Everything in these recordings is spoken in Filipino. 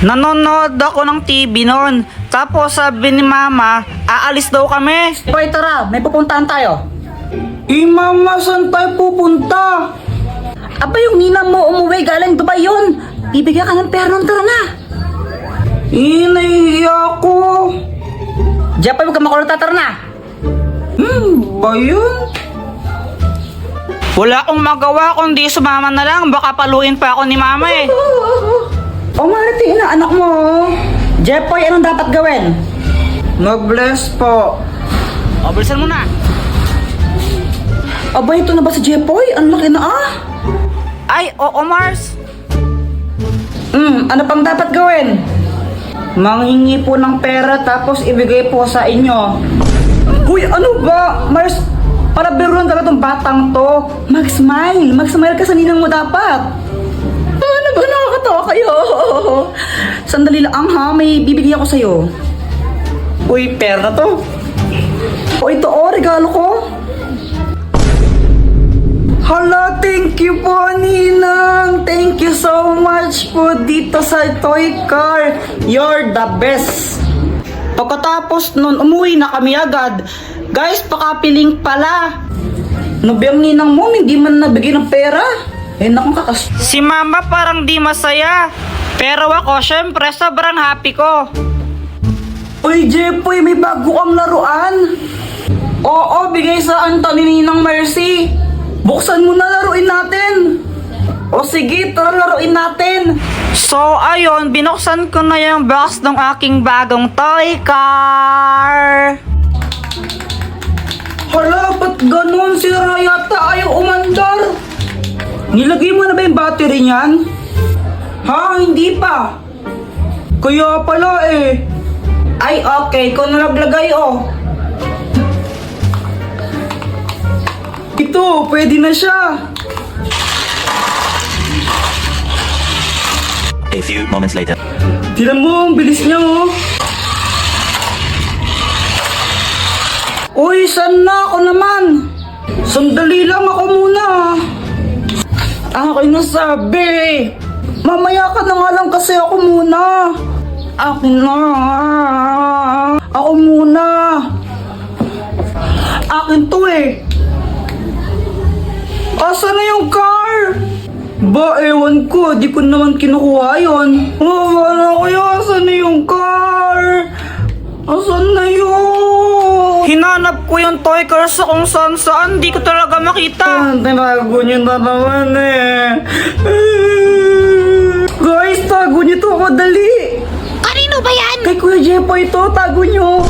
Nanonood ako ng TV noon. Tapos sabi ni mama, aalis daw kami. Hoy, tara, may pupuntahan tayo. Mama, saan tayo pupunta? Aba, yung ninang mo umuwi galing Dubai yun. Bibigyan ka ng pera ng tara na. Nahihiya ko. Jepoy, huwag ka makulot, tara na. Ba yun? Wala akong magawa kundi sumama na lang. Baka paluin pa ako ni mama eh. O Marty, na anak mo. Jepoy, anong dapat gawin? Mag-bless po. O, bilisan mo na. Aba, ito na ba si Jepoy? Ang laki na ah. Ay, oo Mars. Ano pang dapat gawin? Manghingi po ng pera tapos ibigay po sa inyo. Uy, ano ba? Mars, para biruan talaga tong batang to. Mag-smile. Mag-smile ka sa ninang mo dapat. Ano ba? Nakakatawa kayo. Sandali lang ha. May bibigyan ko sa'yo. Uy, pera to. O ito regalo ko. Hala, thank you po, Ninang. Thank you so much po dito sa toy car. You're the best. Pagkatapos nun, umuwi na kami agad. Guys, pakapiling pala. Nabiyang ninang mo, hindi man nabigyan ng pera. Naku, kakas... Si mama parang di masaya. Pero ako, syempre, sobrang happy ko. Uy, Jepoy, may bago kang laruan. Oo, bigay sa Anthony ni Ninang Mercy. Buksan mo na, laruin natin. O sige, tara laruin natin. So, ayun, binuksan ko na yung box ng aking bagong toy car. Hala, ba't ganun? Sira yata, ayaw umandar. Nilagay mo na ba yung battery niyan? Ha, hindi pa. Kaya pala eh. Ay, okay, kung naglagay Ito, pwede na siya. A few moments later. Tignan mo, ang bilis niya oh. Uy, saan na ako naman? Sandali lang ako muna. Akin na sabi. Mamaya ka na nga lang kasi ako muna. Akin na. Ako muna. Akin to eh. Asan na yung car? Ba, ewan ko. Di ko naman kinukuha yun. Wala ko yun. Asan na yung car? Asan na yun? Hinanap ko yung toy car sa kung saan. Di ko talaga makita. Tinago niyo na naman eh. Guys, tago niyo to ako. Dali. Kanino ba yan? Kay Kuya Jepoy to. Tago niyo.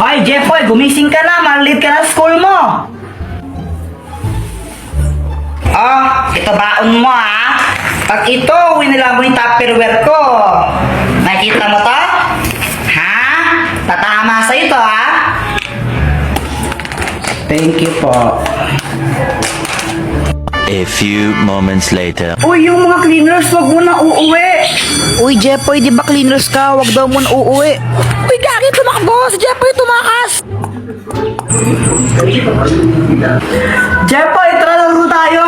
Hoy, Jepoy, gumising ka na. Malit ka na sa school mo. Ito baon mo Pag ito, winila mo yung Tupperware ko. Nakita mo to? Ha? Tatama sa'yo to Thank you po. A few moments later. Uy, yung mga cleaners, wag mo na uuwi. Uy, Jepoy, di ba cleaners ka? Wag daw mo na uuwi. Uy, gagi, tumakbo! Si Jepoy tumakas! Jepoy, tara laro tayo.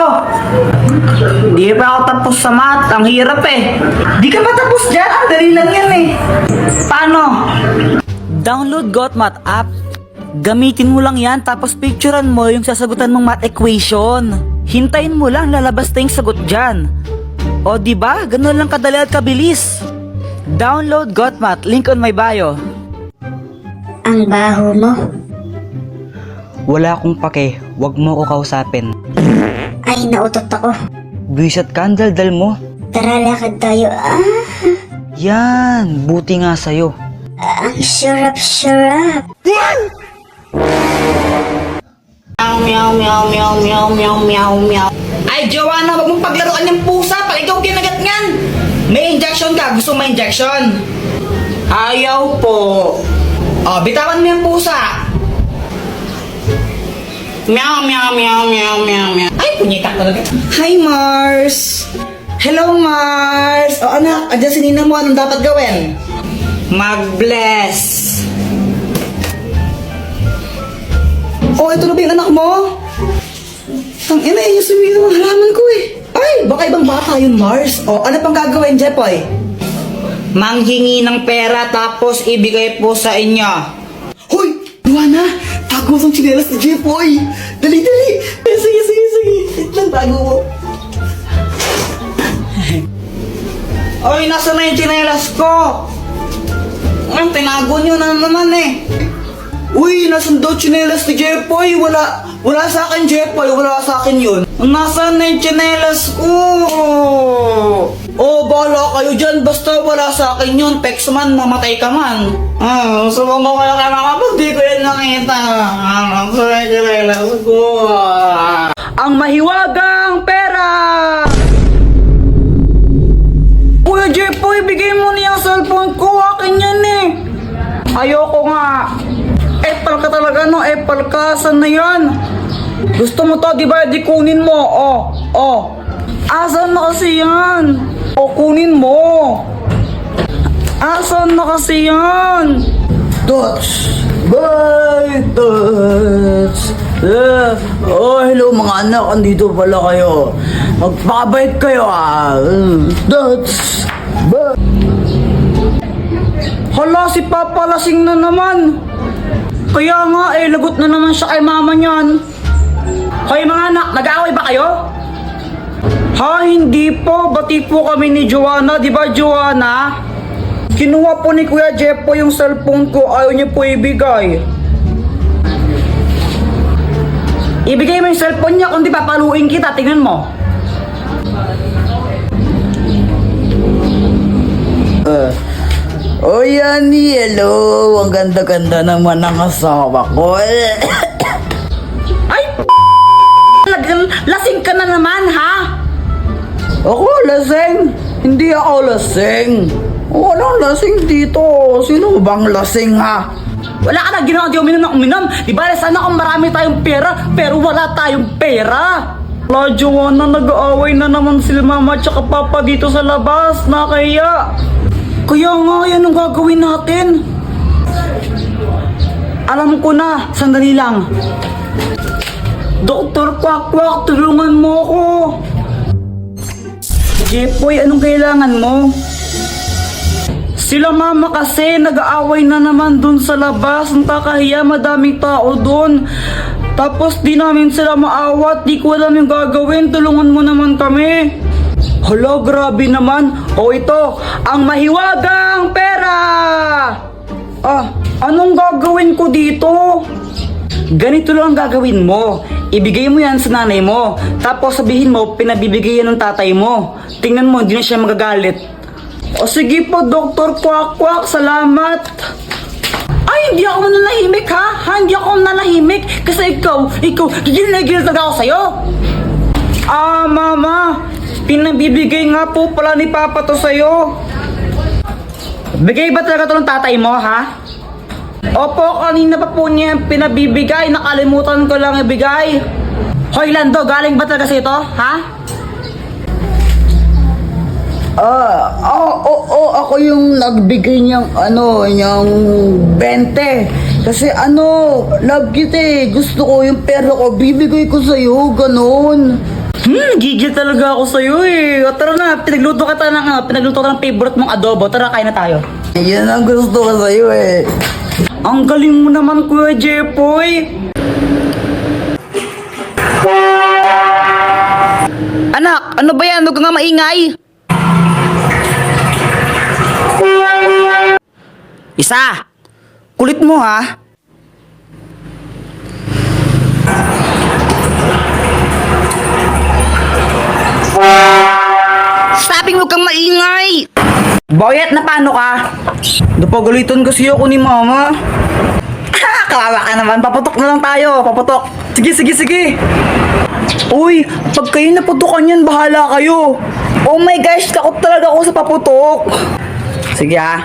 Di pa ako tapos sa math. Ang hirap eh. Di ka ba tapos dyan? Ang dali lang yan eh. Paano? Download GotMath app. Gamitin mo lang yan tapos picturean mo yung sasagutan mong math equation. Hintayin mo lang lalabas na yung sagot dyan. O diba? Ganun lang kadali at kabilis. Download GotMath. Link on my bio. Ang baho mo. Wala akong pake, wag mo ko kausapin. Ay, nautot ako. Buwisat ka, ang daldal mo. Tara, lakad tayo. Yan, buti nga sa'yo. Ang syurap. Meow, meow, meow, meow, meow, meow, meow. Ay, Joanna, wag mong paglaruan yung pusa. Pag ikaw kinagat ngan. May injection ka. Gusto mo injection? Ayaw po. Bitawan mo yung pusa. Meow, meow, meow, meow, meow, meow. Ay, punyita talaga. Hi, Mars. Hello, Mars. Anak, adyan si Nina mo. Anong dapat gawin? Mag-bless. Ito na ba yung anak mo? Ang ina, yung sumigaw ang halaman ko eh. Ay, baka ibang bata yun, Mars. O, ano pang gagawin, Jepoy? Manghingi ng pera tapos ibigay po sa inyo. Hoy! Luana! Tago mo tsinelas ni Jepoy! Dali, dali! Sige. Wait lang, tago mo. Oy, nasa na yung tsinelas ko? Tinago nyo na naman eh. Uy, nasan daw tsinelas ni Jepoy? Wala sa akin, Jepoy. Wala sa akin yun. Nasaan na yung tsinelas ko? Oh, bahala kayo dyan. Basta wala sa akin yun. Pex man, mamatay ka man. Subong ko kaya kapag di ko yan nakita. Nasaan na yung tsinelas ko? Ang mahiwagang pera! Kuya Jepoy, bigay mo niya ang cellphone ko. Akin yan eh. Ayoko nga. Epal ka talaga, no? Epal ka. Saan na yan? Gusto mo to, di ba? Di kunin mo. Oh. Asan na kasi yan? O, kunin mo. Asan na kasi yan? Touch. Bye, touch. Oh, hello mga anak. Andito pala kayo. Magpakabait kayo Touch. Bye. Hala, si Papa lasing na naman. Kaya nga lagot na naman siya kay mama niyan. Hoy mga anak, nag-aaway ba kayo? Ha, hindi po. Bati po kami ni Joanna. Di ba, Joanna? Kinuha po ni Kuya Jepo yung cellphone ko. Ayaw niya po ibigay. Ibigay mo yung cellphone niya. Kung di papaluin kita, tingnan mo. Oh, yan, hello. Ang ganda-ganda naman ng asawa ko. Ay, lasing ka na naman, ha? Ako lasing? Hindi ako lasing. Walang lasing dito. Sino bang lasing, ha? Wala ka na ginawa, di uminom na uminom. Di ba, sana kung marami tayong pera, pero wala tayong pera. La, Joanna, nag-aaway na naman sila mama at papa dito sa labas. Nakaya. Kaya nga, yan ang gagawin natin. Alam ko na, sandali lang. Dr. Quack, tulungan mo ako. Jepoy, anong kailangan mo? Sila mama kasi nag-aaway na naman dun sa labas. Ang kakahiya, madaming tao dun. Tapos di namin sila maawat, di ko alam yung gagawin. Tulungan mo naman kami. Hala, grabe naman. O ito, ang mahiwagang pera! Anong gagawin ko dito? Ganito lang ang gagawin mo. Ibigay mo yan sa nanay mo. Tapos sabihin mo, pinabibigay yan ng tatay mo. Tingnan mo, hindi na siya magagalit. O sige po, Dr. Quack, salamat. Ay, hindi ako nanahimik ha? Hindi ako nanahimik. Kasi ikaw, gigil na ako sa'yo. Mama, pinabibigay nga po pala ni Papa to sa'yo. Bigay ba talaga to ng tatay mo, ha? Opo, kanina pa po niya pinabibigay. Nakalimutan ko lang ibigay. Hoy, Lando, galing ba talaga sa'yo to, ha? Ako yung nagbigay niyang yung 20. Kasi love kita eh. Gusto ko yung pera ko, bibigay ko sa'yo, ganun. Gigil talaga ako sa'yo eh. O, tara na, pinagluto ka ng favorite mong adobo. Tara, kain na tayo. Yan ang gusto ko sa'yo eh. Ang galing mo naman, Kuya Jepoy. Anak, ano ba yan? Huwag ka nga maingay. Isa! Kulit mo ha? Sabi mo kang maingay! Boyet, na paano ka? Napagalitan kasi ako ni mama. Kawawa ka naman, paputok na lang tayo, paputok. Sige. Uy, pag kayo naputokan yan, bahala kayo. Oh my gosh, takot talaga ako sa paputok. Sige ha.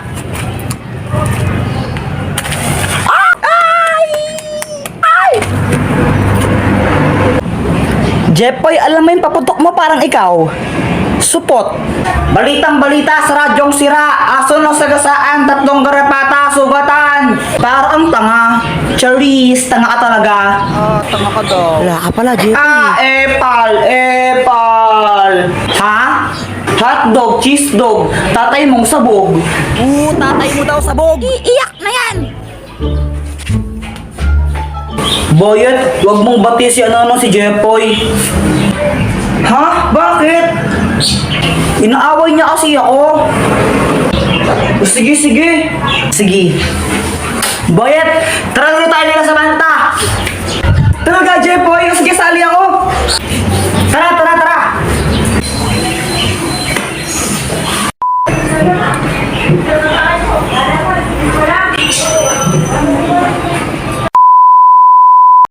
Jepoy, alam mo yung paputok mo parang ikaw. Supot. Balitang balita sa radyong sira. Aso ng sagasaan, 3 garapata, sugatan. Parang tanga. Charis, tanga ka talaga. Tanga ka daw. Wala ka pala, Jepoy. Epal. almusal? Ha? Hotdog, cheese dog, tatay mong sabog. Tatay mo daw sabog. Iiyak na yan. Boyet, wag mong bati si si Jepoy. Ha? Bakit? Inaaway niya kasi ako. Sige. Boyet,